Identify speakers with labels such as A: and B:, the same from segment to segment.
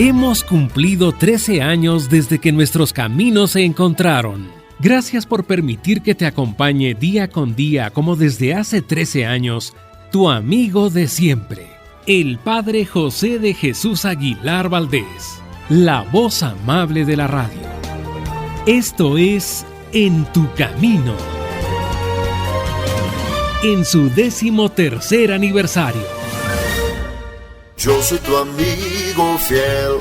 A: Hemos cumplido 13 años desde que nuestros caminos se encontraron. Gracias por permitir que te acompañe día con día como desde hace 13 años, tu amigo de siempre, el Padre José de Jesús Aguilar Valdés, la voz amable de la radio. Esto es En tu Camino, en su 13º aniversario.
B: Yo soy tu amigo fiel,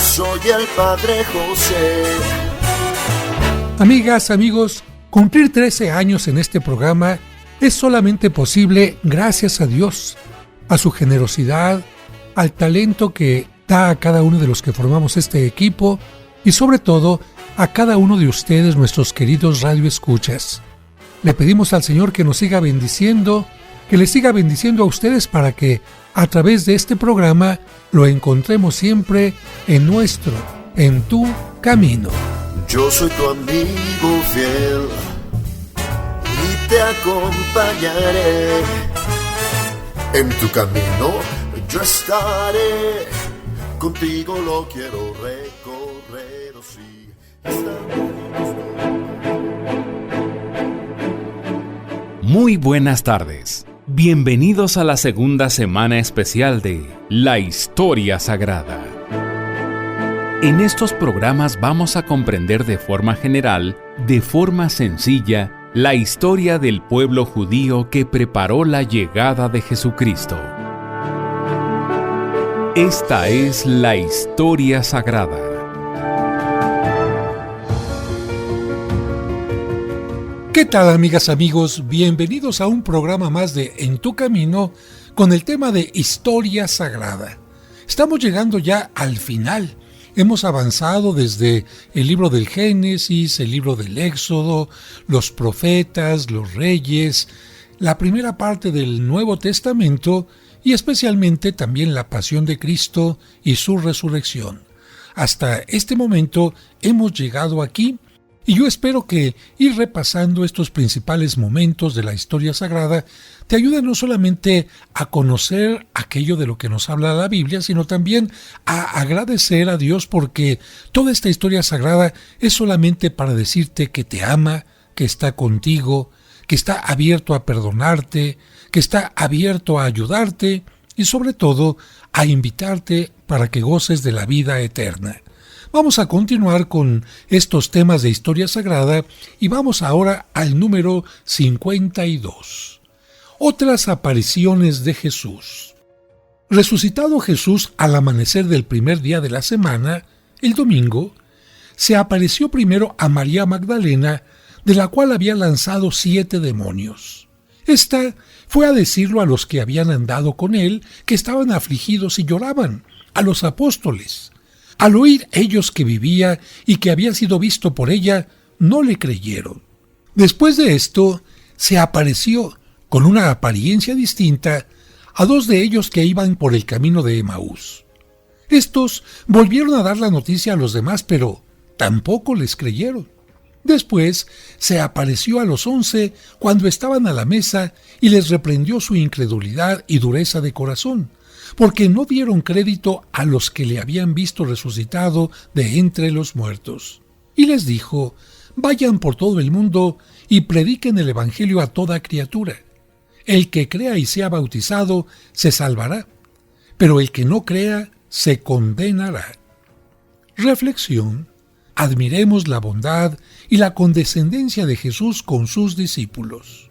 B: soy el Padre José.
C: Amigas, amigos, cumplir 13 años en este programa es solamente posible gracias a Dios, a su generosidad, al talento que da a cada uno de los que formamos este equipo y sobre todo a cada uno de ustedes, nuestros queridos radioescuchas. Le pedimos al Señor que nos siga bendiciendo, que les siga bendiciendo a ustedes para que a través de este programa lo encontremos siempre en tu camino.
B: Yo soy tu amigo fiel y te acompañaré. En tu camino yo estaré, contigo lo quiero recorrer, sí.
A: Muy buenas tardes. Bienvenidos a la segunda semana especial de La Historia Sagrada. En estos programas vamos a comprender de forma general, de forma sencilla, la historia del pueblo judío que preparó la llegada de Jesucristo. Esta es la Historia Sagrada.
C: ¿Qué tal, amigas, amigos? Bienvenidos a un programa más de En tu Camino con el tema de Historia Sagrada. Estamos llegando ya al final. Hemos avanzado desde el libro del Génesis, el libro del Éxodo, los profetas, los reyes, la primera parte del Nuevo Testamento y especialmente también la pasión de Cristo y su resurrección. Hasta este momento hemos llegado aquí. Y yo espero que ir repasando estos principales momentos de la historia sagrada te ayude no solamente a conocer aquello de lo que nos habla la Biblia, sino también a agradecer a Dios porque toda esta historia sagrada es solamente para decirte que te ama, que está contigo, que está abierto a perdonarte, que está abierto a ayudarte y sobre todo a invitarte para que goces de la vida eterna. Vamos a continuar con estos temas de historia sagrada y vamos ahora al número 52. Otras apariciones de Jesús. Resucitado Jesús al amanecer del primer día de la semana, el domingo, se apareció primero a María Magdalena, de la cual había lanzado 7 demonios. Esta fue a decirlo a los que habían andado con él, que estaban afligidos y lloraban, a los apóstoles. Al oír ellos que vivía y que había sido visto por ella, no le creyeron. Después de esto, se apareció, con una apariencia distinta, a 2 de ellos que iban por el camino de Emaús. Estos volvieron a dar la noticia a los demás, pero tampoco les creyeron. Después se apareció a los 11 cuando estaban a la mesa y les reprendió su incredulidad y dureza de corazón, porque no dieron crédito a los que le habían visto resucitado de entre los muertos. Y les dijo: vayan por todo el mundo y prediquen el Evangelio a toda criatura. El que crea y sea bautizado se salvará, pero el que no crea se condenará. Reflexión: admiremos la bondad y la condescendencia de Jesús con sus discípulos.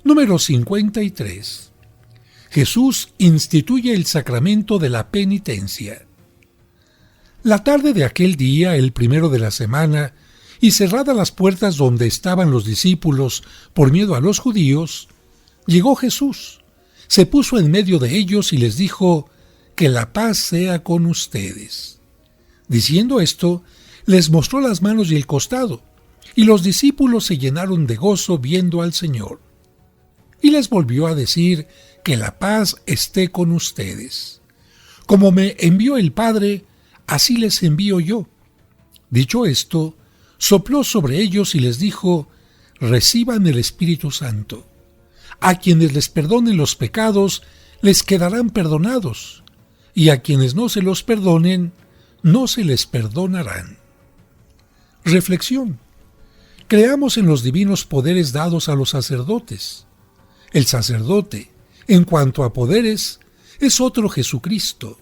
C: Número 53. Jesús instituye el sacramento de la penitencia. La tarde de aquel día, el primero de la semana, y cerradas las puertas donde estaban los discípulos por miedo a los judíos, llegó Jesús, se puso en medio de ellos y les dijo: que la paz sea con ustedes. Diciendo esto, les mostró las manos y el costado, y los discípulos se llenaron de gozo viendo al Señor. Y les volvió a decir: que la paz esté con ustedes. Como me envió el Padre, así les envío yo. Dicho esto, sopló sobre ellos y les dijo: reciban el Espíritu Santo. A quienes les perdonen los pecados, les quedarán perdonados, y a quienes no se los perdonen, no se les perdonarán. Reflexión. Creamos en los divinos poderes dados a los sacerdotes. El sacerdote, en cuanto a poderes, es otro Jesucristo.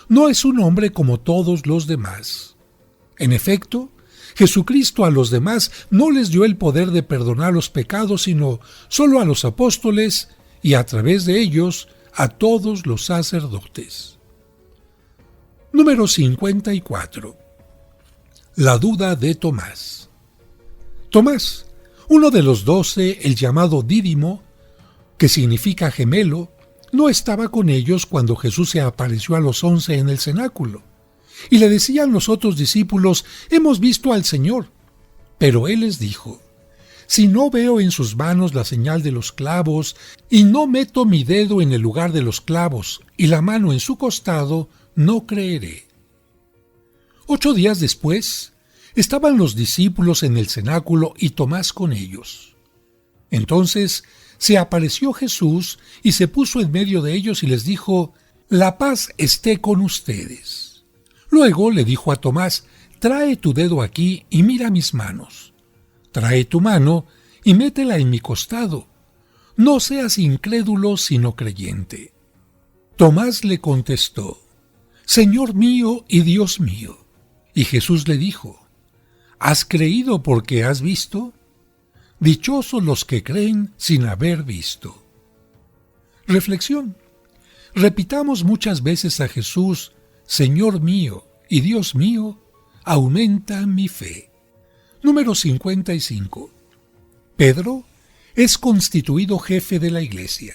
C: No es un hombre como todos los demás. En efecto, Jesucristo a los demás no les dio el poder de perdonar los pecados, sino solo a los apóstoles y a través de ellos a todos los sacerdotes. Número 54. La duda de Tomás. Tomás, uno de los 12, el llamado Dídimo, que significa gemelo, no estaba con ellos cuando Jesús se apareció a los 11 en el cenáculo. Y le decían los otros discípulos: hemos visto al Señor. Pero él les dijo: si no veo en sus manos la señal de los clavos, y no meto mi dedo en el lugar de los clavos, y la mano en su costado, no creeré. 8 días después, estaban los discípulos en el cenáculo y Tomás con ellos. Entonces se apareció Jesús y se puso en medio de ellos y les dijo: la paz esté con ustedes. Luego le dijo a Tomás: trae tu dedo aquí y mira mis manos. Trae tu mano y métela en mi costado. No seas incrédulo sino creyente. Tomás le contestó: Señor mío y Dios mío. Y Jesús le dijo: ¿has creído porque has visto? Dichosos los que creen sin haber visto. Reflexión. Repitamos muchas veces a Jesús: Señor mío y Dios mío, aumenta mi fe. Número 55. Pedro es constituido jefe de la iglesia.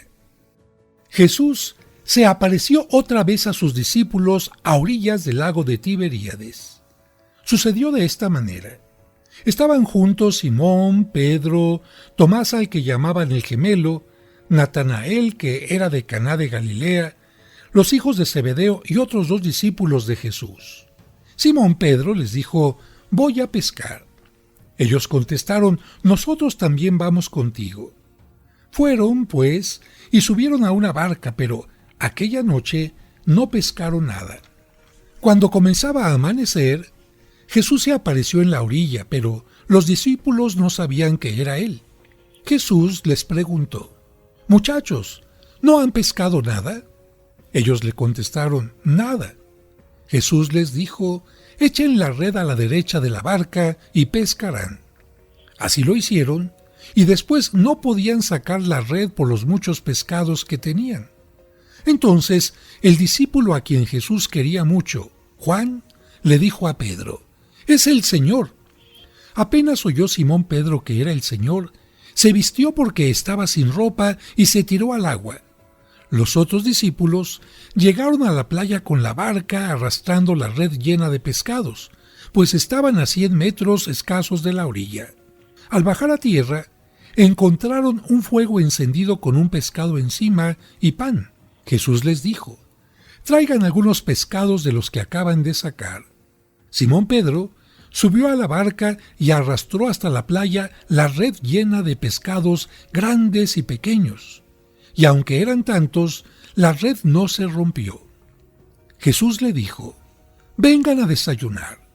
C: Jesús se apareció otra vez a sus discípulos a orillas del lago de Tiberíades. Sucedió de esta manera. Estaban juntos Simón, Pedro, Tomás al que llamaban el gemelo, Natanael que era de Caná de Galilea, los hijos de Zebedeo y otros 2 discípulos de Jesús. Simón Pedro les dijo: voy a pescar. Ellos contestaron: nosotros también vamos contigo. Fueron, pues, y subieron a una barca, pero aquella noche no pescaron nada. Cuando comenzaba a amanecer, Jesús se apareció en la orilla, pero los discípulos no sabían que era él. Jesús les preguntó: muchachos, ¿no han pescado nada? Ellos le contestaron: nada. Jesús les dijo: echen la red a la derecha de la barca y pescarán. Así lo hicieron, y después no podían sacar la red por los muchos pescados que tenían. Entonces el discípulo a quien Jesús quería mucho, Juan, le dijo a Pedro: es el Señor. Apenas oyó Simón Pedro que era el Señor, se vistió porque estaba sin ropa y se tiró al agua. Los otros discípulos llegaron a la playa con la barca arrastrando la red llena de pescados, pues estaban a 100 metros escasos de la orilla. Al bajar a tierra, encontraron un fuego encendido con un pescado encima y pan. Jesús les dijo: traigan algunos pescados de los que acaban de sacar. Simón Pedro subió a la barca y arrastró hasta la playa la red llena de pescados grandes y pequeños. Y aunque eran tantos, la red no se rompió. Jesús le dijo: vengan a desayunar.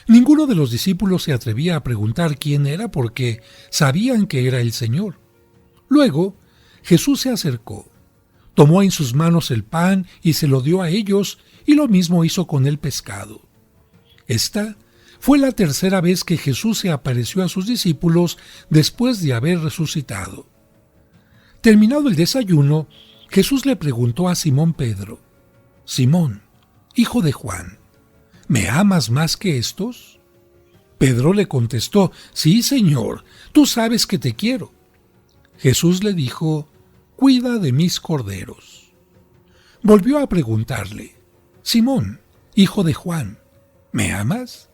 C: Ninguno de los discípulos se atrevía a preguntar quién era porque sabían que era el Señor. Luego, Jesús se acercó, tomó en sus manos el pan y se lo dio a ellos, y lo mismo hizo con el pescado. Esta fue la tercera vez que Jesús se apareció a sus discípulos después de haber resucitado. Terminado el desayuno, Jesús le preguntó a Simón Pedro: Simón, hijo de Juan, ¿me amas más que estos? Pedro le contestó: sí, Señor, tú sabes que te quiero. Jesús le dijo: cuida de mis corderos. Volvió a preguntarle: Simón, hijo de Juan, ¿me amas?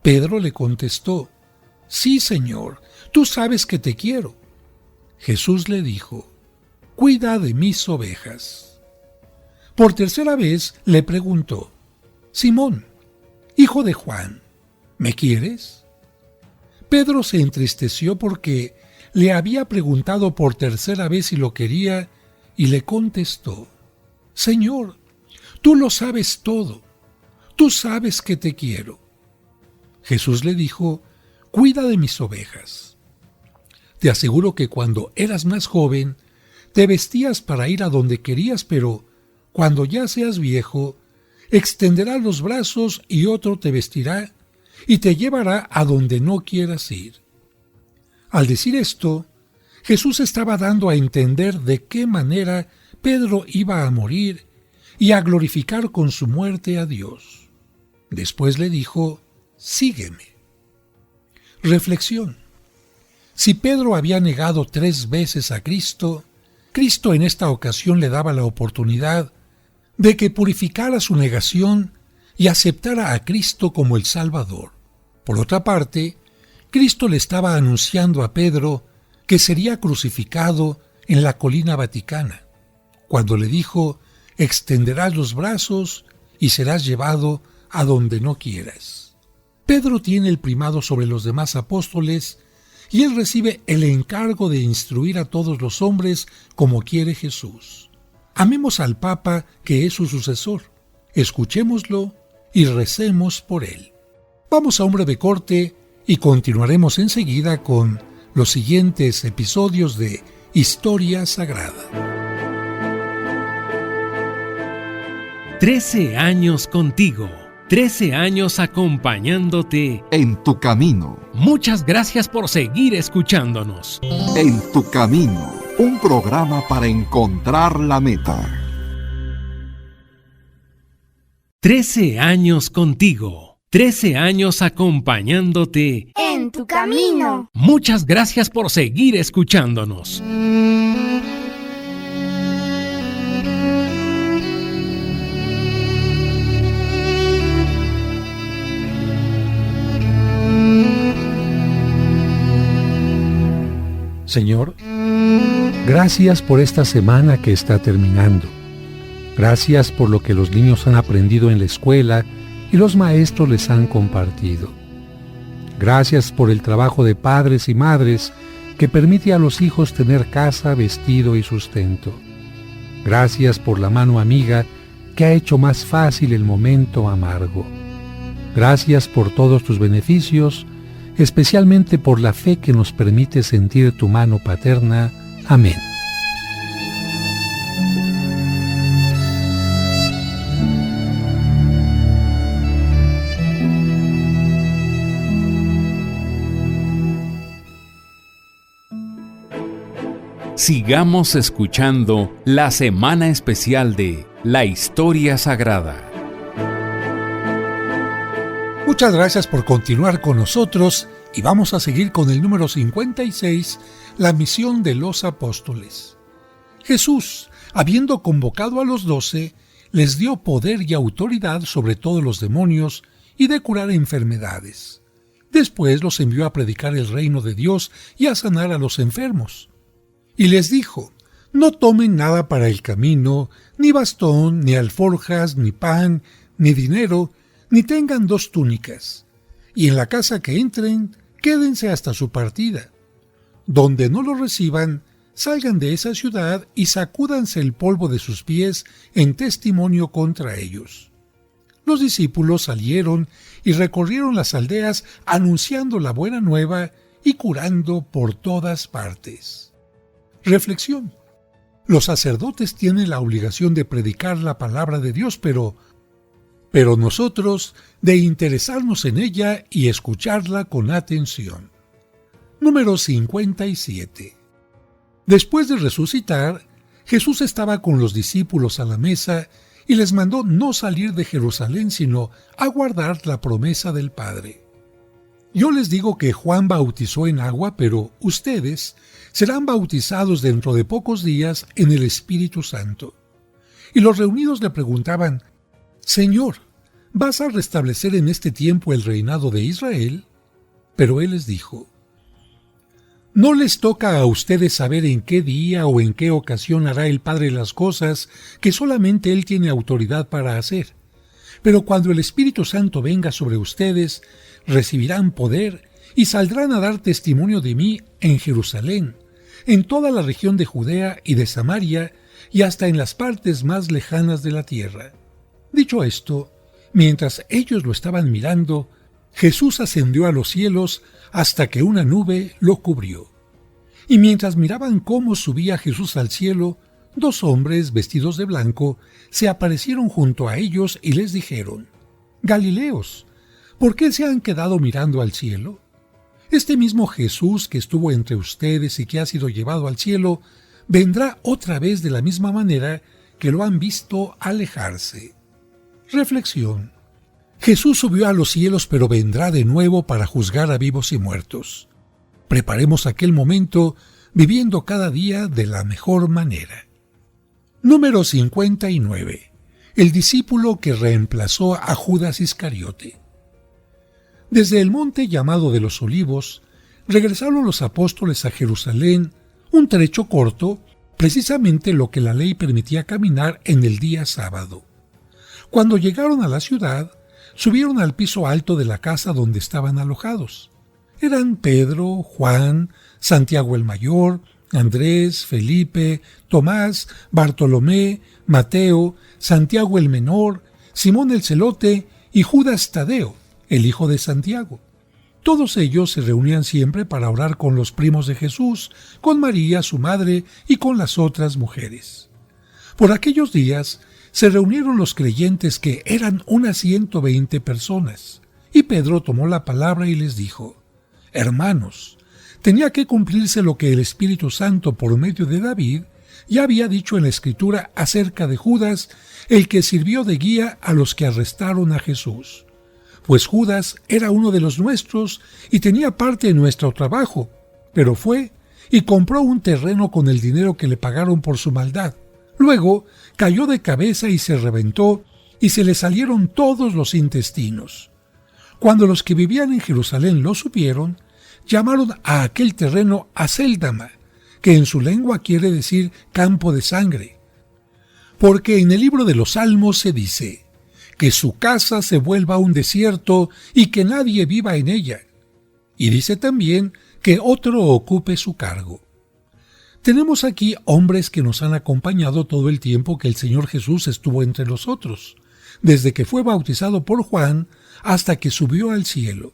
C: Pedro le contestó: sí, Señor, tú sabes que te quiero. Jesús le dijo: cuida de mis ovejas. Por tercera vez le preguntó: Simón, hijo de Juan, ¿me quieres? Pedro se entristeció porque le había preguntado por tercera vez si lo quería y le contestó: Señor, Tú lo sabes todo. Tú sabes que te quiero. Jesús le dijo: cuida de mis ovejas. Te aseguro que cuando eras más joven, te vestías para ir a donde querías, pero cuando ya seas viejo, extenderás los brazos y otro te vestirá y te llevará a donde no quieras ir. Al decir esto, Jesús estaba dando a entender de qué manera Pedro iba a morir y a glorificar con su muerte a Dios. Después le dijo: sígueme. Reflexión. Si Pedro había negado 3 veces a Cristo, Cristo en esta ocasión le daba la oportunidad de que purificara su negación y aceptara a Cristo como el Salvador. Por otra parte, Cristo le estaba anunciando a Pedro que sería crucificado en la colina Vaticana, cuando le dijo: extenderás los brazos y serás llevado a donde no quieras. Pedro tiene el primado sobre los demás apóstoles y él recibe el encargo de instruir a todos los hombres como quiere Jesús. Amemos al Papa, que es su sucesor. Escuchémoslo y recemos por él. Vamos a un breve corte y continuaremos enseguida con los siguientes episodios de Historia Sagrada.
A: 13 años contigo. 13 años acompañándote
D: en tu camino.
A: Muchas gracias por seguir escuchándonos.
D: En tu camino, un programa para encontrar la meta.
A: 13 años contigo. 13 años acompañándote
E: en tu camino.
A: Muchas gracias por seguir escuchándonos.
C: Señor, gracias por esta semana que está terminando. Gracias por lo que los niños han aprendido en la escuela y los maestros les han compartido. Gracias por el trabajo de padres y madres que permite a los hijos tener casa, vestido y sustento. Gracias por la mano amiga que ha hecho más fácil el momento amargo. Gracias por todos tus beneficios, especialmente por la fe que nos permite sentir tu mano paterna. Amén.
A: Sigamos escuchando la semana especial de la Historia Sagrada.
C: Muchas gracias por continuar con nosotros y vamos a seguir con el número 56, la misión de los apóstoles. Jesús, habiendo convocado a los 12, les dio poder y autoridad sobre todos los demonios y de curar enfermedades. Después los envió a predicar el reino de Dios y a sanar a los enfermos. Y les dijo: no tomen nada para el camino, ni bastón, ni alforjas, ni pan, ni dinero, ni tengan 2 túnicas, y en la casa que entren, quédense hasta su partida. Donde no lo reciban, salgan de esa ciudad y sacúdanse el polvo de sus pies en testimonio contra ellos. Los discípulos salieron y recorrieron las aldeas anunciando la buena nueva y curando por todas partes. Reflexión. Los sacerdotes tienen la obligación de predicar la palabra de Dios, pero nosotros de interesarnos en ella y escucharla con atención. Número 57. Después de resucitar, Jesús estaba con los discípulos a la mesa y les mandó no salir de Jerusalén, sino aguardar la promesa del Padre. Yo les digo que Juan bautizó en agua, pero ustedes serán bautizados dentro de pocos días en el Espíritu Santo. Y los reunidos le preguntaban: Señor, ¿vas a restablecer en este tiempo el reinado de Israel? Pero él les dijo: no les toca a ustedes saber en qué día o en qué ocasión hará el Padre las cosas que solamente Él tiene autoridad para hacer. Pero cuando el Espíritu Santo venga sobre ustedes, recibirán poder y saldrán a dar testimonio de mí en Jerusalén, en toda la región de Judea y de Samaria y hasta en las partes más lejanas de la tierra. Dicho esto, mientras ellos lo estaban mirando, Jesús ascendió a los cielos hasta que una nube lo cubrió. Y mientras miraban cómo subía Jesús al cielo, dos hombres vestidos de blanco se aparecieron junto a ellos y les dijeron: Galileos, ¿por qué se han quedado mirando al cielo? Este mismo Jesús que estuvo entre ustedes y que ha sido llevado al cielo, vendrá otra vez de la misma manera que lo han visto alejarse. Reflexión. Jesús subió a los cielos, pero vendrá de nuevo para juzgar a vivos y muertos. Preparemos aquel momento viviendo cada día de la mejor manera. Número 59. El discípulo que reemplazó a Judas Iscariote. Desde el monte llamado de los Olivos, regresaron los apóstoles a Jerusalén, un trecho corto, precisamente lo que la ley permitía caminar en el día sábado. Cuando llegaron a la ciudad, subieron al piso alto de la casa donde estaban alojados. Eran Pedro, Juan, Santiago el Mayor, Andrés, Felipe, Tomás, Bartolomé, Mateo, Santiago el Menor, Simón el Celote y Judas Tadeo, el hijo de Santiago. Todos ellos se reunían siempre para orar con los primos de Jesús, con María, su madre, y con las otras mujeres. Por aquellos días se reunieron los creyentes, que eran unas 120 personas, y Pedro tomó la palabra y les dijo: Hermanos, tenía que cumplirse lo que el Espíritu Santo por medio de David ya había dicho en la Escritura acerca de Judas, el que sirvió de guía a los que arrestaron a Jesús. Pues Judas era uno de los nuestros y tenía parte en nuestro trabajo, pero fue y compró un terreno con el dinero que le pagaron por su maldad. Luego cayó de cabeza y se reventó, y se le salieron todos los intestinos. Cuando los que vivían en Jerusalén lo supieron, llamaron a aquel terreno Acéldama, que en su lengua quiere decir campo de sangre. Porque en el libro de los Salmos se dice: que su casa se vuelva un desierto y que nadie viva en ella. Y dice también que otro ocupe su cargo. Tenemos aquí hombres que nos han acompañado todo el tiempo que el Señor Jesús estuvo entre nosotros, desde que fue bautizado por Juan hasta que subió al cielo.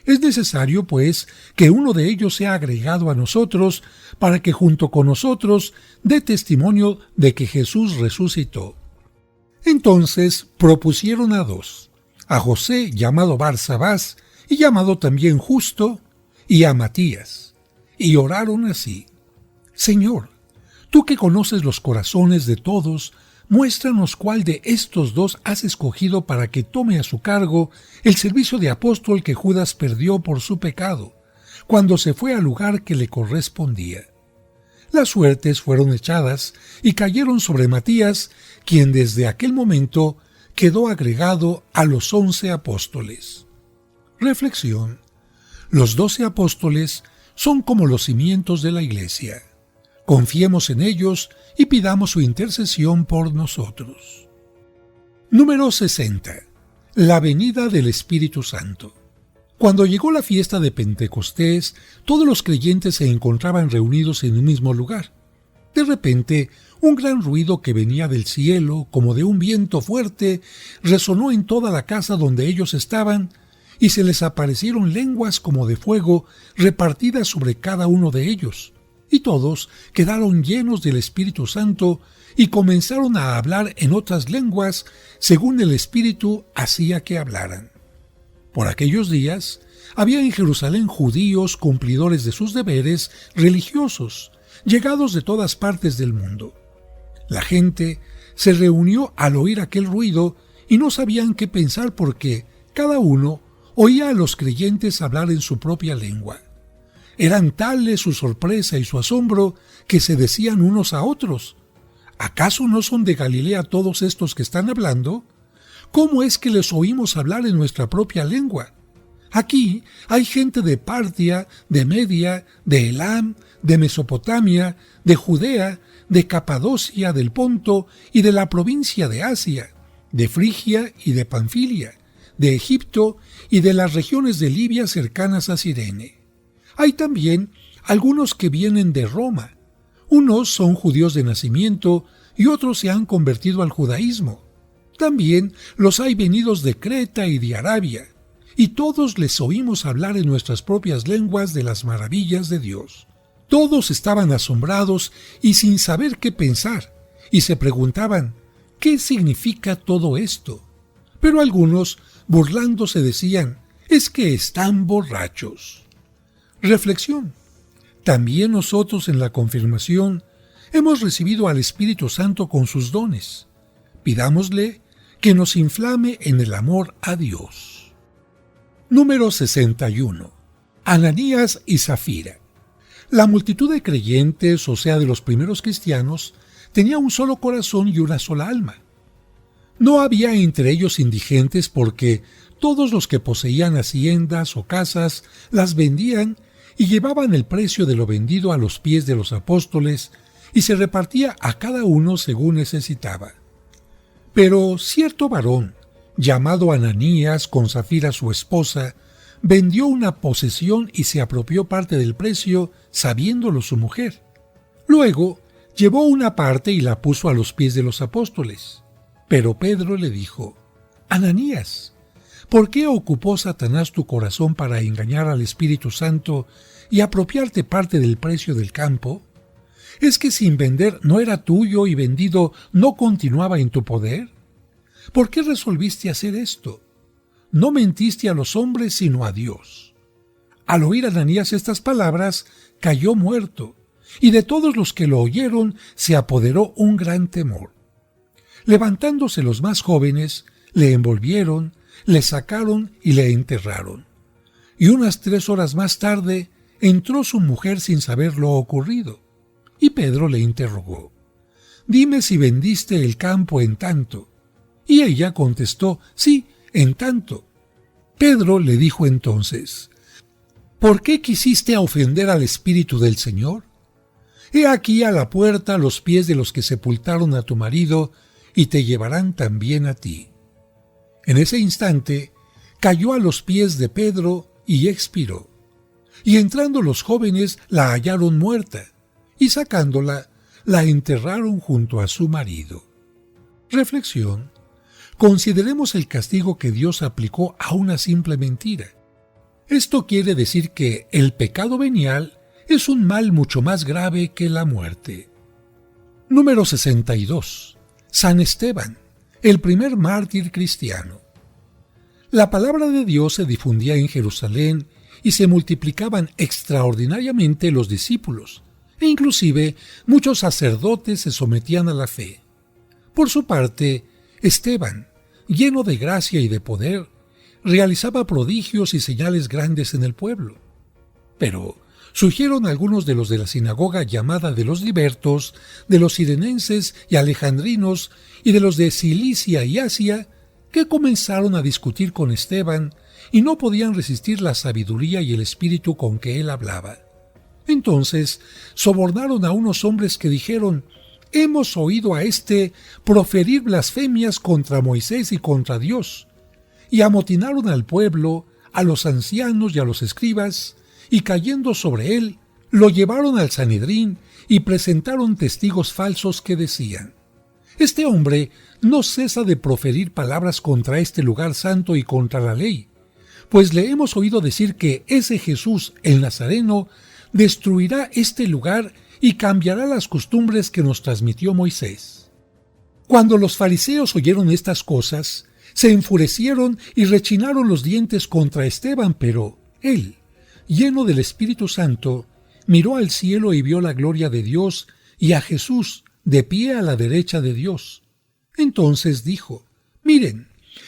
C: Es necesario, pues, que uno de ellos sea agregado a nosotros para que junto con nosotros dé testimonio de que Jesús resucitó. Entonces propusieron a dos, a José, llamado Barsabás, y llamado también Justo, y a Matías, y oraron así: Señor, tú que conoces los corazones de todos, muéstranos cuál de estos dos has escogido para que tome a su cargo el servicio de apóstol que Judas perdió por su pecado, cuando se fue al lugar que le correspondía. Las suertes fueron echadas y cayeron sobre Matías, quien desde aquel momento quedó agregado a los 11 apóstoles. Reflexión. Los 12 apóstoles son como los cimientos de la Iglesia. Confiemos en ellos y pidamos su intercesión por nosotros. Número 60. La venida del Espíritu Santo. Cuando llegó la fiesta de Pentecostés, todos los creyentes se encontraban reunidos en un mismo lugar. De repente, un gran ruido que venía del cielo, como de un viento fuerte, resonó en toda la casa donde ellos estaban, y se les aparecieron lenguas como de fuego repartidas sobre cada uno de ellos. Y todos quedaron llenos del Espíritu Santo y comenzaron a hablar en otras lenguas según el Espíritu hacía que hablaran. Por aquellos días había en Jerusalén judíos cumplidores de sus deberes religiosos, llegados de todas partes del mundo. La gente se reunió al oír aquel ruido y no sabían qué pensar porque cada uno oía a los creyentes hablar en su propia lengua. Eran tales su sorpresa y su asombro que se decían unos a otros: ¿acaso no son de Galilea todos estos que están hablando? ¿Cómo es que les oímos hablar en nuestra propia lengua? Aquí hay gente de Partia, de Media, de Elam, de Mesopotamia, de Judea, de Capadocia, del Ponto y de la provincia de Asia, de Frigia y de Panfilia, de Egipto y de las regiones de Libia cercanas a Cirene. Hay también algunos que vienen de Roma. Unos son judíos de nacimiento y otros se han convertido al judaísmo. También los hay venidos de Creta y de Arabia, y todos les oímos hablar en nuestras propias lenguas de las maravillas de Dios. Todos estaban asombrados y sin saber qué pensar, y se preguntaban, ¿qué significa todo esto? Pero algunos, burlándose, decían, es que están borrachos. Reflexión. También nosotros en la confirmación hemos recibido al Espíritu Santo con sus dones. Pidámosle que nos inflame en el amor a Dios. Número 61. Ananías y Zafira. La multitud de creyentes, o sea, de los primeros cristianos, tenía un solo corazón y una sola alma. No había entre ellos indigentes porque todos los que poseían haciendas o casas las vendían y llevaban el precio de lo vendido a los pies de los apóstoles y se repartía a cada uno según necesitaba. Pero cierto varón, llamado Ananías, con Zafira su esposa, vendió una posesión y se apropió parte del precio, sabiéndolo su mujer. Luego llevó una parte y la puso a los pies de los apóstoles. Pero Pedro le dijo, Ananías, ¿por qué ocupó Satanás tu corazón para engañar al Espíritu Santo y apropiarte parte del precio del campo? ¿Es que sin vender no era tuyo y vendido no continuaba en tu poder? ¿Por qué resolviste hacer esto? No mentiste a los hombres sino a Dios. Al oír Ananías estas palabras, cayó muerto, y de todos los que lo oyeron se apoderó un gran temor. Levantándose los más jóvenes, le envolvieron, le sacaron y le enterraron. Y unas 3 horas más tarde entró su mujer sin saber lo ocurrido. Y Pedro le interrogó, «Dime si vendiste el campo en tanto». Y ella contestó, «Sí, en tanto». Pedro le dijo entonces, «¿Por qué quisiste ofender al Espíritu del Señor? He aquí a la puerta los pies de los que sepultaron a tu marido, y te llevarán también a ti». En ese instante cayó a los pies de Pedro y expiró. Y entrando los jóvenes la hallaron muerta, y sacándola, la enterraron junto a su marido. Reflexión. Consideremos el castigo que Dios aplicó a una simple mentira. Esto quiere decir que el pecado venial es un mal mucho más grave que la muerte. Número 62. San Esteban, el primer mártir cristiano. La palabra de Dios se difundía en Jerusalén y se multiplicaban extraordinariamente los discípulos, e inclusive muchos sacerdotes se sometían a la fe. Por su parte, Esteban, lleno de gracia y de poder, realizaba prodigios y señales grandes en el pueblo. Pero surgieron algunos de los de la sinagoga llamada de los libertos, de los cirenenses y alejandrinos y de los de Cilicia y Asia, que comenzaron a discutir con Esteban y no podían resistir la sabiduría y el espíritu con que él hablaba. Entonces sobornaron a unos hombres que dijeron, «Hemos oído a éste proferir blasfemias contra Moisés y contra Dios», y amotinaron al pueblo, a los ancianos y a los escribas, y cayendo sobre él, lo llevaron al Sanedrín y presentaron testigos falsos que decían, «Este hombre no cesa de proferir palabras contra este lugar santo y contra la ley, pues le hemos oído decir que ese Jesús, el Nazareno, destruirá este lugar y cambiará las costumbres que nos transmitió Moisés». Cuando los fariseos oyeron estas cosas, se enfurecieron y rechinaron los dientes contra Esteban, pero él, lleno del Espíritu Santo, miró al cielo y vio la gloria de Dios y a Jesús de pie a la derecha de Dios. Entonces dijo, «Miren,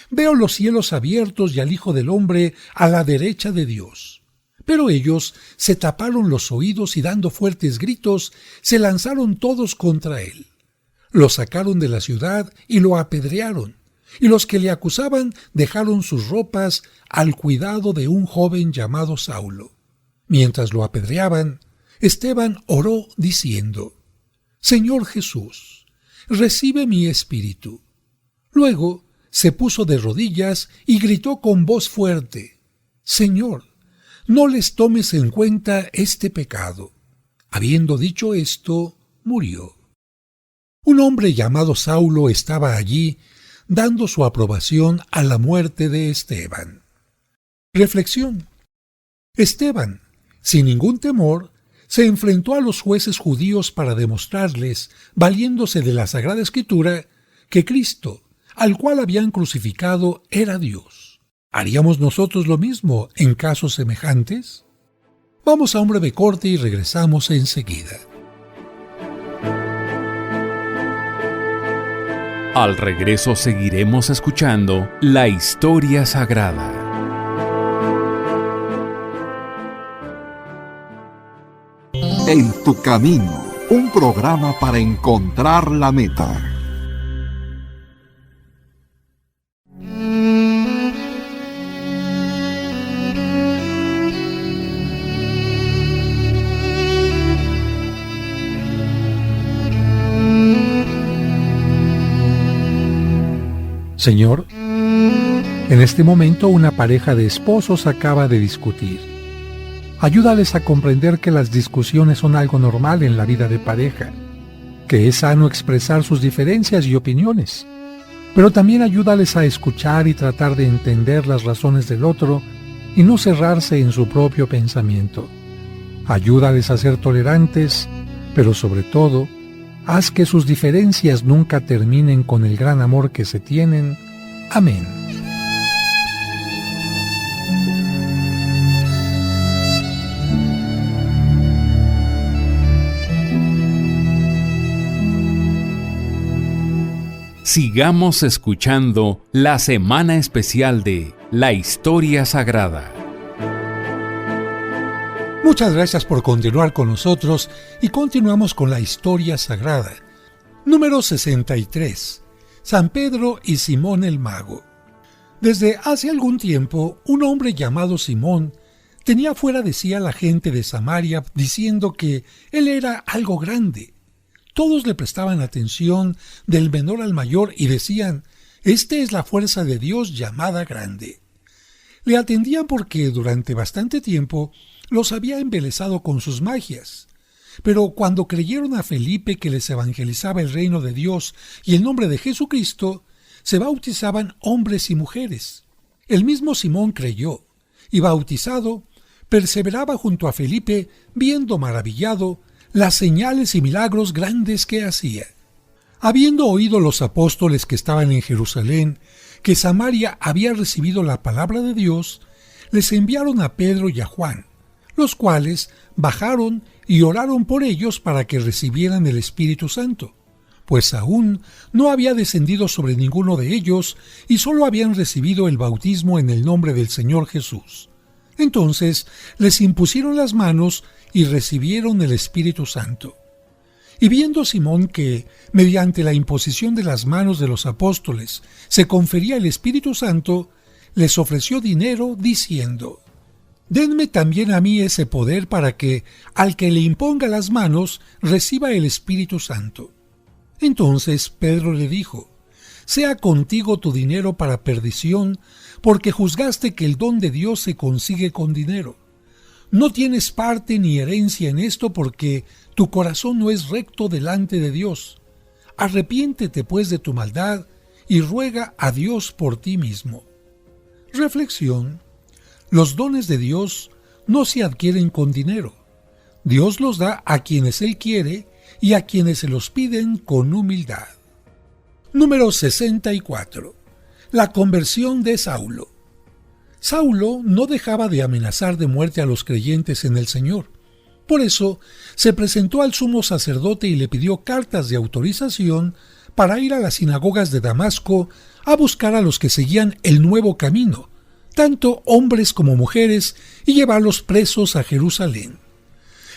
C: veo los cielos abiertos y al Hijo del Hombre a la derecha de Dios». Pero ellos se taparon los oídos y dando fuertes gritos, se lanzaron todos contra él. Lo sacaron de la ciudad y lo apedrearon, y los que le acusaban dejaron sus ropas al cuidado de un joven llamado Saulo. Mientras lo apedreaban, Esteban oró diciendo, «Señor Jesús, recibe mi espíritu». Luego se puso de rodillas y gritó con voz fuerte, «Señor, no les tomes en cuenta este pecado». Habiendo dicho esto, murió. Un hombre llamado Saulo estaba allí, dando su aprobación a la muerte de Esteban. Reflexión. Esteban, sin ningún temor, se enfrentó a los jueces judíos para demostrarles, valiéndose de la Sagrada Escritura, que Cristo, al cual habían crucificado, era Dios. ¿Haríamos nosotros lo mismo en casos semejantes? Vamos a un breve corte y regresamos enseguida.
A: Al regreso seguiremos escuchando la historia sagrada.
D: En tu camino, un programa para encontrar la meta.
C: Señor, en este momento una pareja de esposos acaba de discutir. Ayúdales a comprender que las discusiones son algo normal en la vida de pareja, que es sano expresar sus diferencias y opiniones, pero también ayúdales a escuchar y tratar de entender las razones del otro y no cerrarse en su propio pensamiento. Ayúdales a ser tolerantes, pero sobre todo, haz que sus diferencias nunca terminen con el gran amor que se tienen. Amén.
A: Sigamos escuchando la semana especial de la historia sagrada.
C: Muchas gracias por continuar con nosotros y continuamos con la historia sagrada. Número 63. San Pedro y Simón el Mago. Desde hace algún tiempo, un hombre llamado Simón tenía fuera de sí a la gente de Samaria diciendo que él era algo grande. Todos le prestaban atención del menor al mayor y decían: «Esta es la fuerza de Dios llamada grande». Le atendían porque durante bastante tiempo los había embelesado con sus magias. Pero cuando creyeron a Felipe que les evangelizaba el reino de Dios y el nombre de Jesucristo, se bautizaban hombres y mujeres. El mismo Simón creyó, y bautizado, perseveraba junto a Felipe, viendo maravillado las señales y milagros grandes que hacía. Habiendo oído los apóstoles que estaban en Jerusalén que Samaria había recibido la palabra de Dios, les enviaron a Pedro y a Juan, los cuales bajaron y oraron por ellos para que recibieran el Espíritu Santo, pues aún no había descendido sobre ninguno de ellos y solo habían recibido el bautismo en el nombre del Señor Jesús. Entonces les impusieron las manos y recibieron el Espíritu Santo. Y viendo Simón que, mediante la imposición de las manos de los apóstoles, se confería el Espíritu Santo, les ofreció dinero, diciendo: «Denme también a mí ese poder para que, al que le imponga las manos, reciba el Espíritu Santo». Entonces Pedro le dijo: «Sea contigo tu dinero para perdición, porque juzgaste que el don de Dios se consigue con dinero. No tienes parte ni herencia en esto, porque tu corazón no es recto delante de Dios. Arrepiéntete pues de tu maldad y ruega a Dios por ti mismo». Reflexión. Los dones de Dios no se adquieren con dinero. Dios los da a quienes Él quiere y a quienes se los piden con humildad. Número 64. La conversión de Saulo. Saulo no dejaba de amenazar de muerte a los creyentes en el Señor. Por eso se presentó al sumo sacerdote y le pidió cartas de autorización para ir a las sinagogas de Damasco a buscar a los que seguían el nuevo camino, tanto hombres como mujeres, y llevarlos presos a Jerusalén.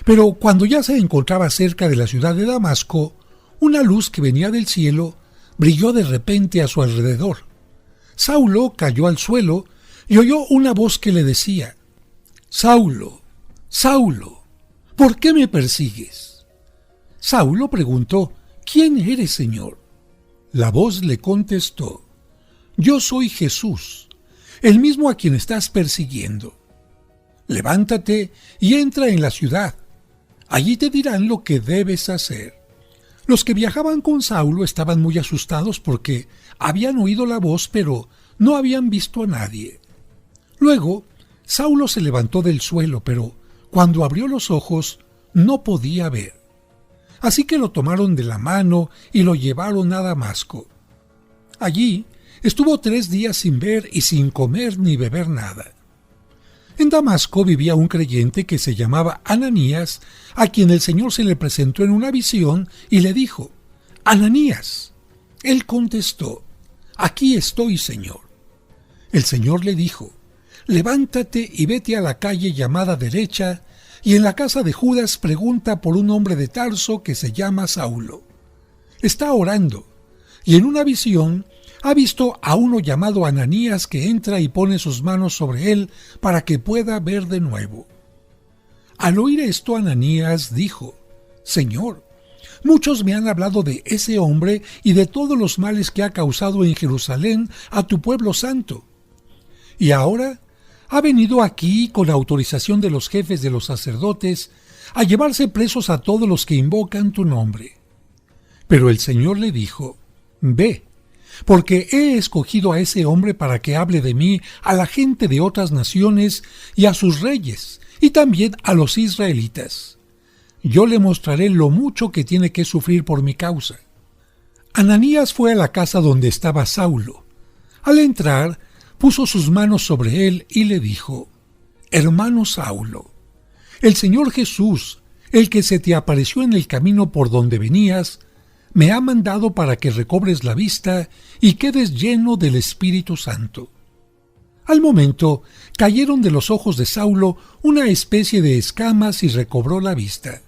C: Pero cuando ya se encontraba cerca de la ciudad de Damasco, una luz que venía del cielo brilló de repente a su alrededor. Saulo cayó al suelo y oyó una voz que le decía: «Saulo, Saulo, ¿por qué me persigues?». Saulo preguntó: «¿Quién eres, Señor?». La voz le contestó: «Yo soy Jesús, el mismo a quien estás persiguiendo. Levántate y entra en la ciudad. Allí te dirán lo que debes hacer». Los que viajaban con Saulo estaban muy asustados porque habían oído la voz, pero no habían visto a nadie. Luego, Saulo se levantó del suelo, pero cuando abrió los ojos no podía ver. Así que lo tomaron de la mano y lo llevaron a Damasco. Allí estuvo 3 días sin ver y sin comer ni beber nada. En Damasco vivía un creyente que se llamaba Ananías, a quien el Señor se le presentó en una visión y le dijo: «Ananías». Él contestó: «Aquí estoy, Señor». El Señor le dijo: «Levántate y vete a la calle llamada Derecha, y en la casa de Judas pregunta por un hombre de Tarso que se llama Saulo. Está orando, y en una visión ha visto a uno llamado Ananías que entra y pone sus manos sobre él para que pueda ver de nuevo». Al oír esto, Ananías dijo: «Señor, muchos me han hablado de ese hombre y de todos los males que ha causado en Jerusalén a tu pueblo santo. Y ahora ha venido aquí con autorización de los jefes de los sacerdotes a llevarse presos a todos los que invocan tu nombre». Pero el Señor le dijo: «Ve, porque he escogido a ese hombre para que hable de mí a la gente de otras naciones y a sus reyes, y también a los israelitas. Yo le mostraré lo mucho que tiene que sufrir por mi causa». Ananías fue a la casa donde estaba Saulo. Al entrar, puso sus manos sobre él y le dijo: «Hermano Saulo, el Señor Jesús, el que se te apareció en el camino por donde venías, me ha mandado para que recobres la vista y quedes lleno del Espíritu Santo». Al momento cayeron de los ojos de Saulo una especie de escamas y recobró la vista.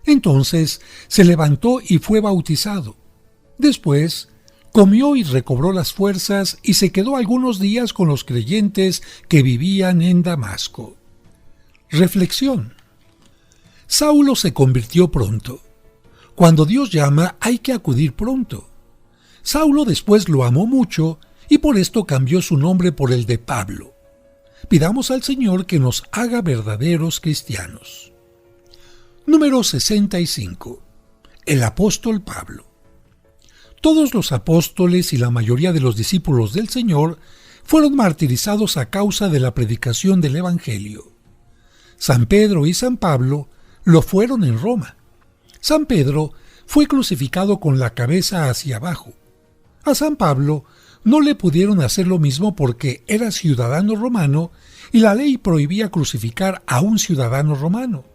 C: Entonces se levantó y fue bautizado. Después comió y recobró las fuerzas y se quedó algunos días con los creyentes que vivían en Damasco. Reflexión. Saulo se convirtió pronto. Cuando Dios llama hay que acudir pronto. Saulo después lo amó mucho y por esto cambió su nombre por el de Pablo. Pidamos al Señor que nos haga verdaderos cristianos. Número 65. El apóstol Pablo. Todos los apóstoles y la mayoría de los discípulos del Señor fueron martirizados a causa de la predicación del Evangelio. San Pedro y San Pablo lo fueron en Roma. San Pedro fue crucificado con la cabeza hacia abajo. A San Pablo no le pudieron hacer lo mismo porque era ciudadano romano y la ley prohibía crucificar a un ciudadano romano.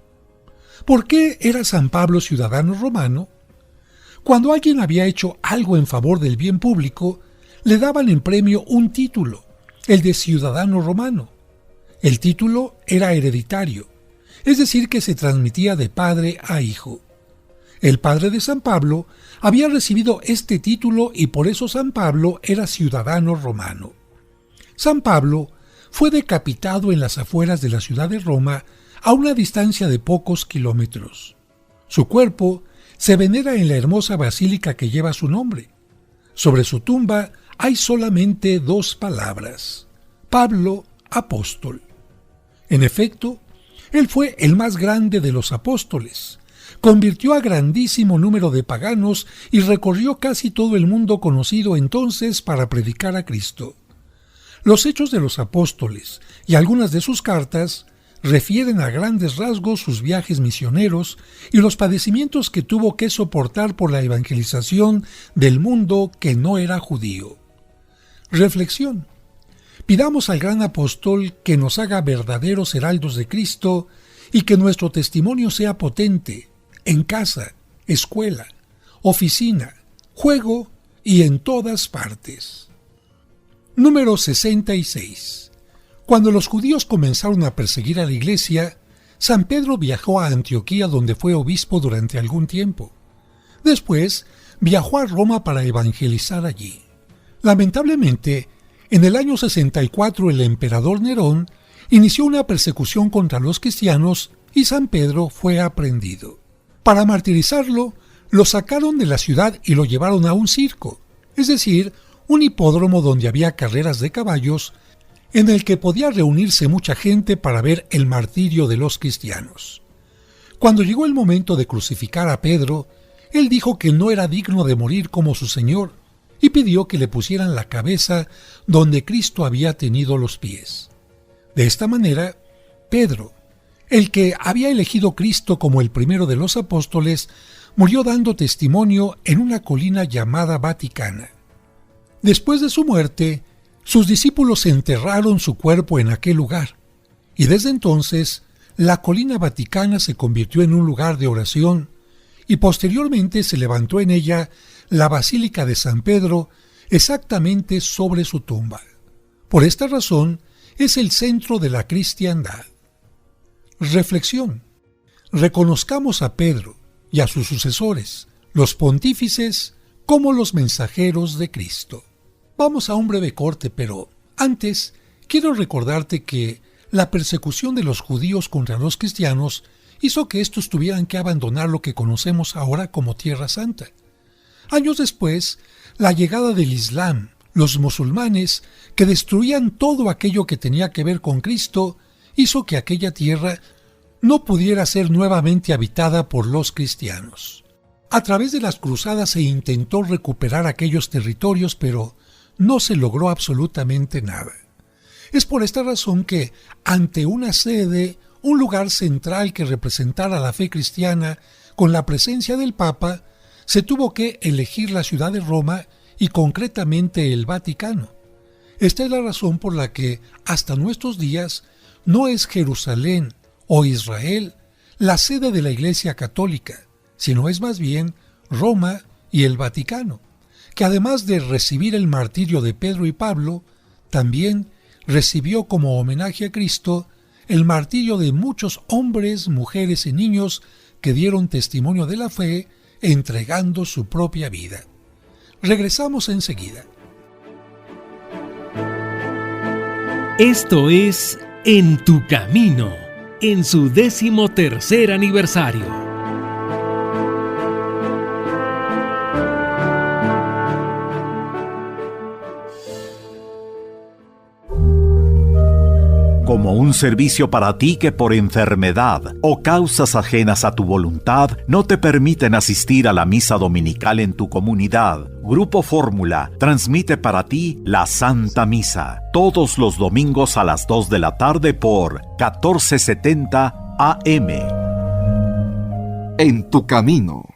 C: ¿Por qué era San Pablo ciudadano romano? Cuando alguien había hecho algo en favor del bien público, le daban en premio un título, el de ciudadano romano. El título era hereditario, es decir, que se transmitía de padre a hijo. El padre de San Pablo había recibido este título y por eso San Pablo era ciudadano romano. San Pablo fue decapitado en las afueras de la ciudad de Roma a una distancia de pocos kilómetros. Su cuerpo se venera en la hermosa basílica que lleva su nombre. Sobre su tumba hay solamente 2 palabras: Pablo, apóstol. En efecto, él fue el más grande de los apóstoles. Convirtió a grandísimo número de paganos y recorrió casi todo el mundo conocido entonces para predicar a Cristo. Los Hechos de los Apóstoles y algunas de sus cartas refieren a grandes rasgos sus viajes misioneros y los padecimientos que tuvo que soportar por la evangelización del mundo que no era judío. Reflexión. Pidamos al gran apóstol que nos haga verdaderos heraldos de Cristo y que nuestro testimonio sea potente en casa, escuela, oficina, juego y en todas partes. Número 66. Cuando los judíos comenzaron a perseguir a la iglesia, San Pedro viajó a Antioquía, donde fue obispo durante algún tiempo. Después viajó a Roma para evangelizar allí. Lamentablemente, en el año 64 el emperador Nerón inició una persecución contra los cristianos y San Pedro fue aprehendido. Para martirizarlo, lo sacaron de la ciudad y lo llevaron a un circo, es decir, un hipódromo donde había carreras de caballos, en el que podía reunirse mucha gente para ver el martirio de los cristianos. Cuando llegó el momento de crucificar a Pedro, Él dijo que no era digno de morir como su Señor y pidió que le pusieran la cabeza donde Cristo había tenido los pies. De esta manera, Pedro, el que había elegido Cristo como el primero de los apóstoles, murió dando testimonio en una colina llamada Vaticana. Después de su muerte, sus discípulos enterraron su cuerpo en aquel lugar, y desde entonces la colina Vaticana se convirtió en un lugar de oración, y posteriormente se levantó en ella la Basílica de San Pedro exactamente sobre su tumba. Por esta razón, es el centro de la cristiandad. Reflexión. Reconozcamos a Pedro y a sus sucesores, los pontífices, como los mensajeros de Cristo. Vamos a un breve corte, pero antes quiero recordarte que la persecución de los judíos contra los cristianos hizo que estos tuvieran que abandonar lo que conocemos ahora como Tierra Santa. Años después, la llegada del Islam, los musulmanes, que destruían todo aquello que tenía que ver con Cristo, hizo que aquella tierra no pudiera ser nuevamente habitada por los cristianos. A través de las cruzadas se intentó recuperar aquellos territorios, pero no se logró absolutamente nada. Es por esta razón que, ante una sede, un lugar central que representara la fe cristiana, con la presencia del Papa, se tuvo que elegir la ciudad de Roma y concretamente el Vaticano. Esta es la razón por la que, hasta nuestros días, no es Jerusalén o Israel la sede de la Iglesia Católica, sino es más bien Roma y el Vaticano, que además de recibir el martirio de Pedro y Pablo, también recibió como homenaje a Cristo el martirio de muchos hombres, mujeres y niños que dieron testimonio de la fe entregando su propia vida. Regresamos enseguida.
A: Esto es En tu Camino, en su 13º aniversario.
E: Como un servicio para ti que por enfermedad o causas ajenas a tu voluntad no te permiten asistir a la misa dominical en tu comunidad, Grupo Fórmula transmite para ti la Santa Misa todos los domingos a las 2 de la tarde por 1470 AM.
D: En tu camino.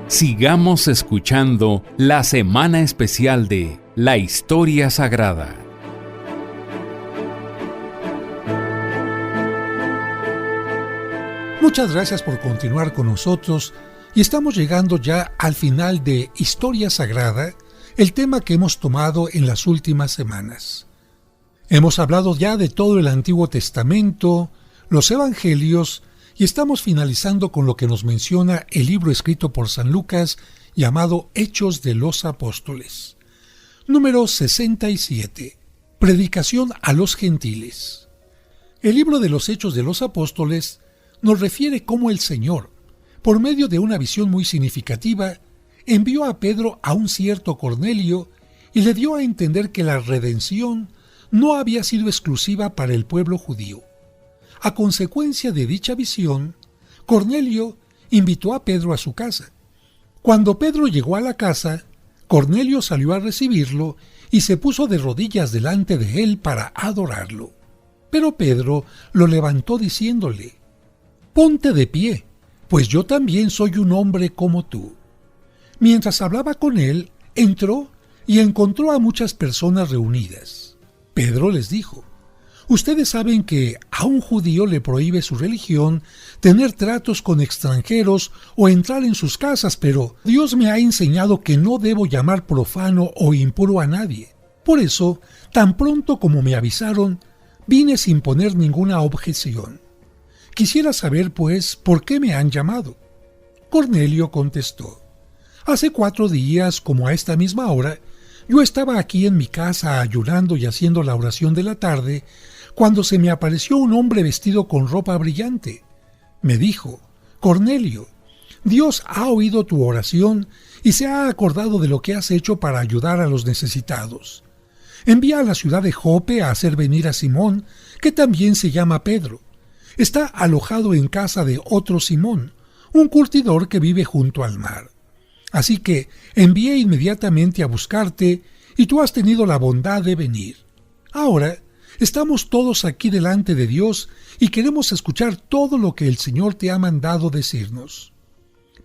A: Sigamos escuchando la semana especial de La Historia Sagrada.
C: Muchas gracias por continuar con nosotros y estamos llegando ya al final de Historia Sagrada, el tema que hemos tomado en las últimas semanas. Hemos hablado ya de todo el Antiguo Testamento, los Evangelios y estamos finalizando con lo que nos menciona el libro escrito por San Lucas llamado Hechos de los Apóstoles. Número 67. Predicación a los gentiles. El libro de los Hechos de los Apóstoles nos refiere cómo el Señor, por medio de una visión muy significativa, envió a Pedro a un cierto Cornelio y le dio a entender que la redención no había sido exclusiva para el pueblo judío. A consecuencia de dicha visión, Cornelio invitó a Pedro a su casa. Cuando Pedro llegó a la casa, Cornelio salió a recibirlo y se puso de rodillas delante de él para adorarlo. Pero Pedro lo levantó diciéndole: «Ponte de pie, pues yo también soy un hombre como tú». Mientras hablaba con él, entró y encontró a muchas personas reunidas. Pedro les dijo: «Ustedes saben que a un judío le prohíbe su religión tener tratos con extranjeros o entrar en sus casas, pero Dios me ha enseñado que no debo llamar profano o impuro a nadie. Por eso, tan pronto como me avisaron, vine sin poner ninguna objeción. Quisiera saber, pues, ¿por qué me han llamado?». Cornelio contestó: «Hace 4 días, como a esta misma hora, yo estaba aquí en mi casa ayunando y haciendo la oración de la tarde, cuando se me apareció un hombre vestido con ropa brillante. Me dijo: Cornelio, Dios ha oído tu oración y se ha acordado de lo que has hecho para ayudar a los necesitados. Envía a la ciudad de Jope a hacer venir a Simón, que también se llama Pedro. Está alojado en casa de otro Simón, un curtidor que vive junto al mar. Así que envié inmediatamente a buscarte y tú has tenido la bondad de venir. Ahora estamos todos aquí delante de Dios y queremos escuchar todo lo que el Señor te ha mandado decirnos.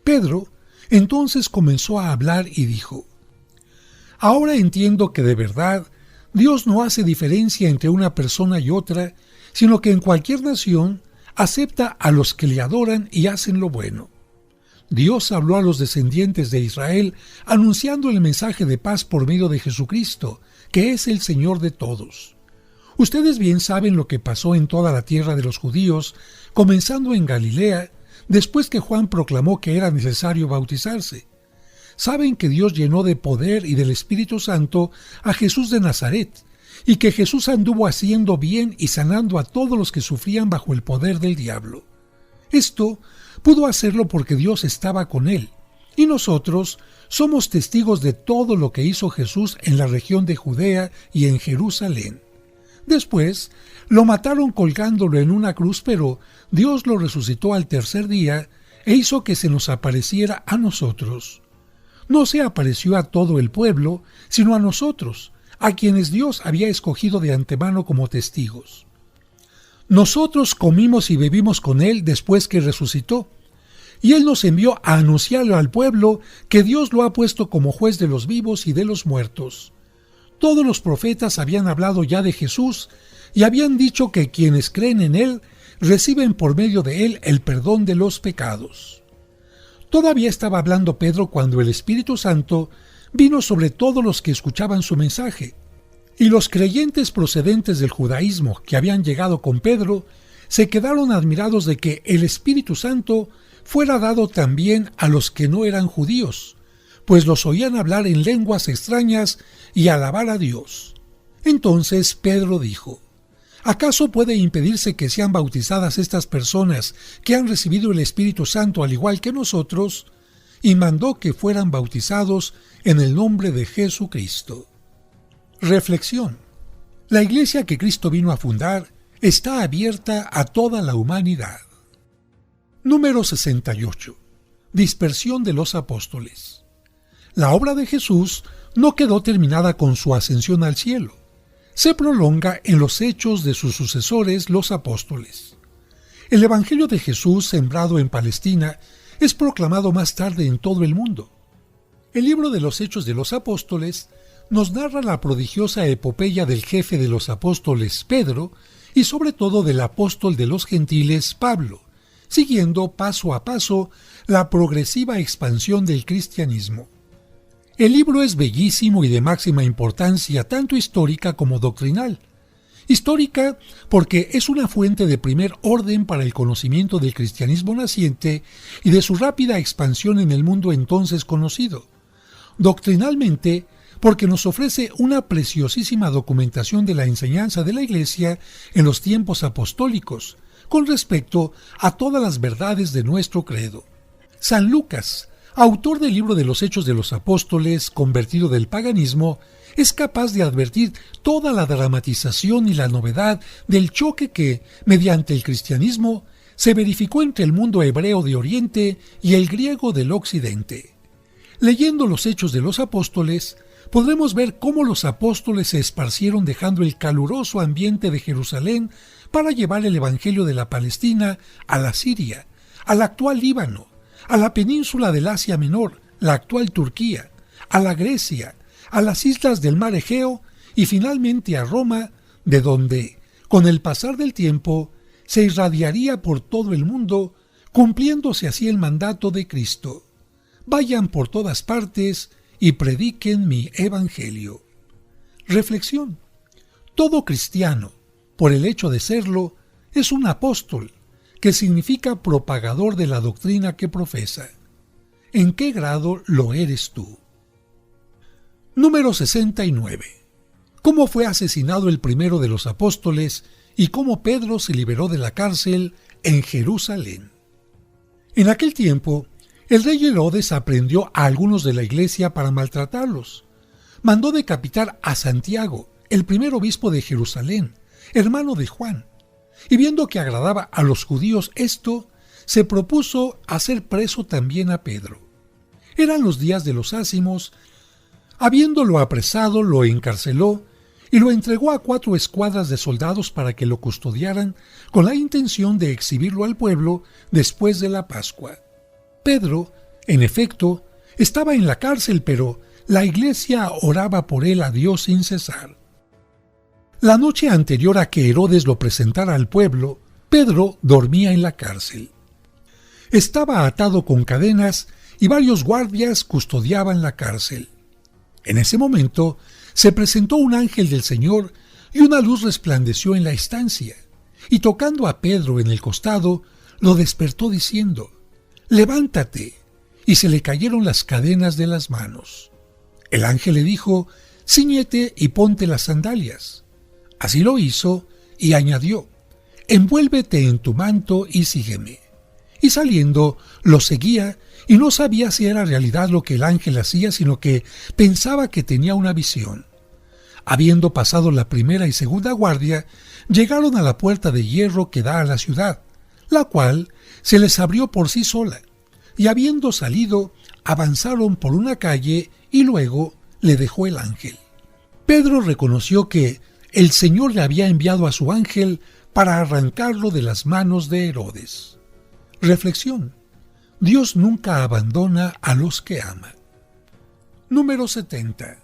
C: Pedro entonces comenzó a hablar y dijo: Ahora entiendo que de verdad Dios no hace diferencia entre una persona y otra, sino que en cualquier nación acepta a los que le adoran y hacen lo bueno. Dios habló a los descendientes de Israel anunciando el mensaje de paz por medio de Jesucristo, que es el Señor de todos. Ustedes bien saben lo que pasó en toda la tierra de los judíos, comenzando en Galilea, después que Juan proclamó que era necesario bautizarse. Saben que Dios llenó de poder y del Espíritu Santo a Jesús de Nazaret, y que Jesús anduvo haciendo bien y sanando a todos los que sufrían bajo el poder del diablo. Esto pudo hacerlo porque Dios estaba con él, y nosotros somos testigos de todo lo que hizo Jesús en la región de Judea y en Jerusalén. Después lo mataron colgándolo en una cruz, pero Dios lo resucitó al tercer día e hizo que se nos apareciera a nosotros. No se apareció a todo el pueblo, sino a nosotros, a quienes Dios había escogido de antemano como testigos. Nosotros comimos y bebimos con Él después que resucitó, y Él nos envió a anunciarle al pueblo que Dios lo ha puesto como juez de los vivos y de los muertos. Todos los profetas habían hablado ya de Jesús y habían dicho que quienes creen en Él reciben por medio de Él el perdón de los pecados. Todavía estaba hablando Pedro cuando el Espíritu Santo vino sobre todos los que escuchaban su mensaje, y los creyentes procedentes del judaísmo que habían llegado con Pedro se quedaron admirados de que el Espíritu Santo fuera dado también a los que no eran judíos, pues los oían hablar en lenguas extrañas y alabar a Dios. Entonces Pedro dijo: ¿Acaso puede impedirse que sean bautizadas estas personas que han recibido el Espíritu Santo al igual que nosotros? Y mandó que fueran bautizados en el nombre de Jesucristo. Reflexión. La iglesia que Cristo vino a fundar está abierta a toda la humanidad. Número 68. Dispersión de los apóstoles. La obra de Jesús no quedó terminada con su ascensión al cielo. Se prolonga en los hechos de sus sucesores, los apóstoles. El Evangelio de Jesús, sembrado en Palestina, es proclamado más tarde en todo el mundo. El libro de los Hechos de los Apóstoles nos narra la prodigiosa epopeya del jefe de los apóstoles, Pedro, y sobre todo del apóstol de los gentiles, Pablo, siguiendo paso a paso la progresiva expansión del cristianismo. El libro es bellísimo y de máxima importancia, tanto histórica como doctrinal. Histórica porque es una fuente de primer orden para el conocimiento del cristianismo naciente y de su rápida expansión en el mundo entonces conocido. Doctrinalmente, porque nos ofrece una preciosísima documentación de la enseñanza de la Iglesia en los tiempos apostólicos, con respecto a todas las verdades de nuestro credo. San Lucas, autor del libro de los Hechos de los Apóstoles, convertido del paganismo, es capaz de advertir toda la dramatización y la novedad del choque que, mediante el cristianismo, se verificó entre el mundo hebreo de Oriente y el griego del Occidente. Leyendo los Hechos de los Apóstoles, podremos ver cómo los apóstoles se esparcieron dejando el caluroso ambiente de Jerusalén para llevar el Evangelio de la Palestina a la Siria, al actual Líbano, a la península del Asia Menor, la actual Turquía, a la Grecia, a las islas del Mar Egeo y finalmente a Roma, de donde, con el pasar del tiempo, se irradiaría por todo el mundo, cumpliéndose así el mandato de Cristo: vayan por todas partes y prediquen mi evangelio. Reflexión. Todo cristiano, por el hecho de serlo, es un apóstol, que significa propagador de la doctrina que profesa. ¿En qué grado lo eres tú? Número 69. ¿Cómo fue asesinado el primero de los apóstoles y cómo Pedro se liberó de la cárcel en Jerusalén? En aquel tiempo, el rey Herodes aprendió a algunos de la iglesia para maltratarlos. Mandó decapitar a Santiago, el primer obispo de Jerusalén, hermano de Juan, y viendo que agradaba a los judíos esto, se propuso hacer preso también a Pedro. Eran los días de los ázimos. Habiéndolo apresado, lo encarceló y lo entregó a 4 escuadras de soldados para que lo custodiaran con la intención de exhibirlo al pueblo después de la Pascua. Pedro, en efecto, estaba en la cárcel, pero la iglesia oraba por él a Dios sin cesar. La noche anterior a que Herodes lo presentara al pueblo, Pedro dormía en la cárcel. Estaba atado con cadenas y varios guardias custodiaban la cárcel. En ese momento se presentó un ángel del Señor y una luz resplandeció en la estancia, y tocando a Pedro en el costado, lo despertó diciendo: «Levántate», y se le cayeron las cadenas de las manos. El ángel le dijo: «Cíñete y ponte las sandalias». Así lo hizo y añadió: «Envuélvete en tu manto y sígueme». Y saliendo, lo seguía, y no sabía si era realidad lo que el ángel hacía, sino que pensaba que tenía una visión. Habiendo pasado la primera y segunda guardia, llegaron a la puerta de hierro que da a la ciudad, la cual se les abrió por sí sola, y habiendo salido, avanzaron por una calle y luego le dejó el ángel. Pedro reconoció que el Señor le había enviado a su ángel para arrancarlo de las manos de Herodes. Reflexión: Dios nunca abandona a los que ama. Número 70.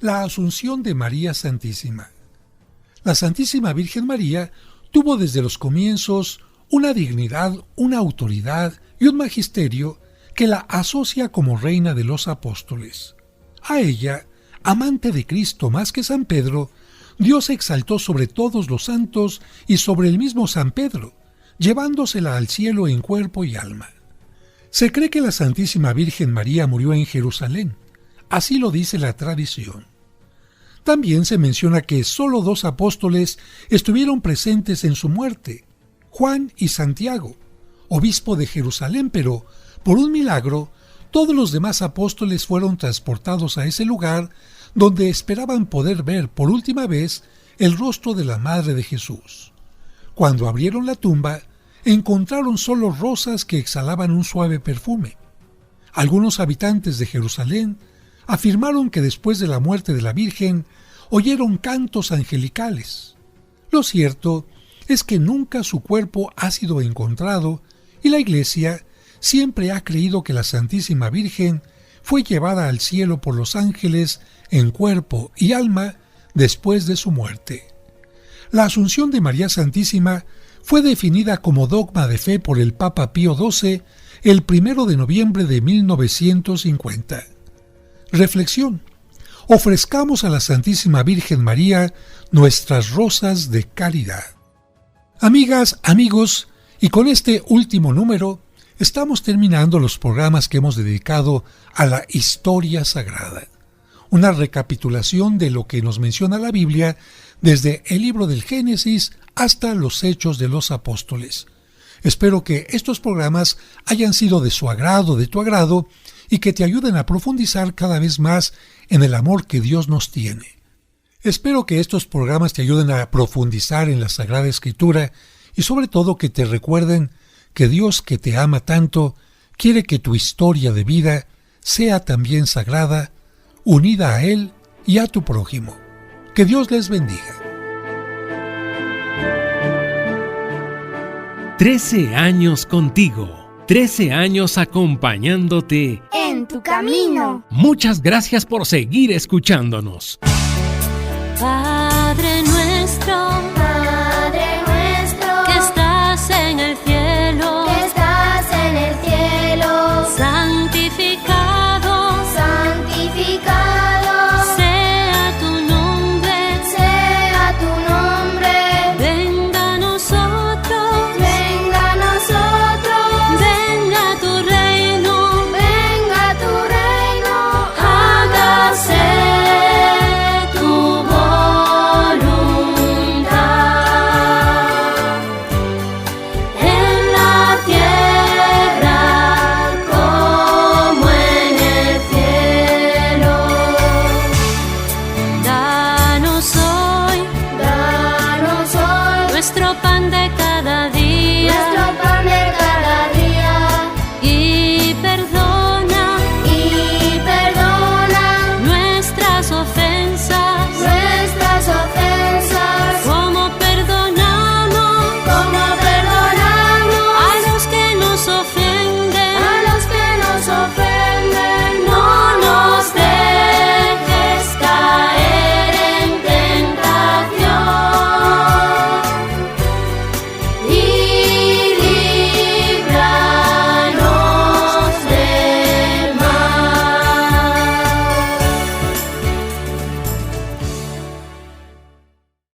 C: La Asunción de María Santísima. La Santísima Virgen María tuvo desde los comienzos una dignidad, una autoridad y un magisterio que la asocia como reina de los apóstoles. A ella, amante de Cristo más que San Pedro, Dios exaltó sobre todos los santos y sobre el mismo San Pedro, llevándosela al cielo en cuerpo y alma. Se cree que la Santísima Virgen María murió en Jerusalén, así lo dice la tradición. También se menciona que solo 2 apóstoles estuvieron presentes en su muerte, Juan y Santiago, obispo de Jerusalén, pero por un milagro todos los demás apóstoles fueron transportados a ese lugar donde esperaban poder ver por última vez el rostro de la Madre de Jesús. Cuando abrieron la tumba, encontraron solo rosas que exhalaban un suave perfume. Algunos habitantes de Jerusalén afirmaron que después de la muerte de la Virgen oyeron cantos angelicales. Lo cierto es que nunca su cuerpo ha sido encontrado y la Iglesia siempre ha creído que la Santísima Virgen fue llevada al cielo por los ángeles en cuerpo y alma después de su muerte. La Asunción de María Santísima fue definida como dogma de fe por el Papa Pío XII el 1 de noviembre de 1950. Reflexión: ofrezcamos a la Santísima Virgen María nuestras rosas de caridad. Amigas, amigos, y con este último número estamos terminando los programas que hemos dedicado a la historia sagrada. Una recapitulación de lo que nos menciona la Biblia desde el libro del Génesis hasta los Hechos de los Apóstoles. Espero que estos programas hayan sido de su agrado, de tu agrado, y que te ayuden a profundizar cada vez más en el amor que Dios nos tiene. Espero que estos programas te ayuden a profundizar en la Sagrada Escritura y sobre todo que te recuerden que Dios, que te ama tanto, quiere que tu historia de vida sea también sagrada, unida a Él y a tu prójimo. Que Dios les bendiga.
A: 13 años contigo, 13 años acompañándote
F: en tu camino.
A: Muchas gracias por seguir escuchándonos.
F: Padre nuestro,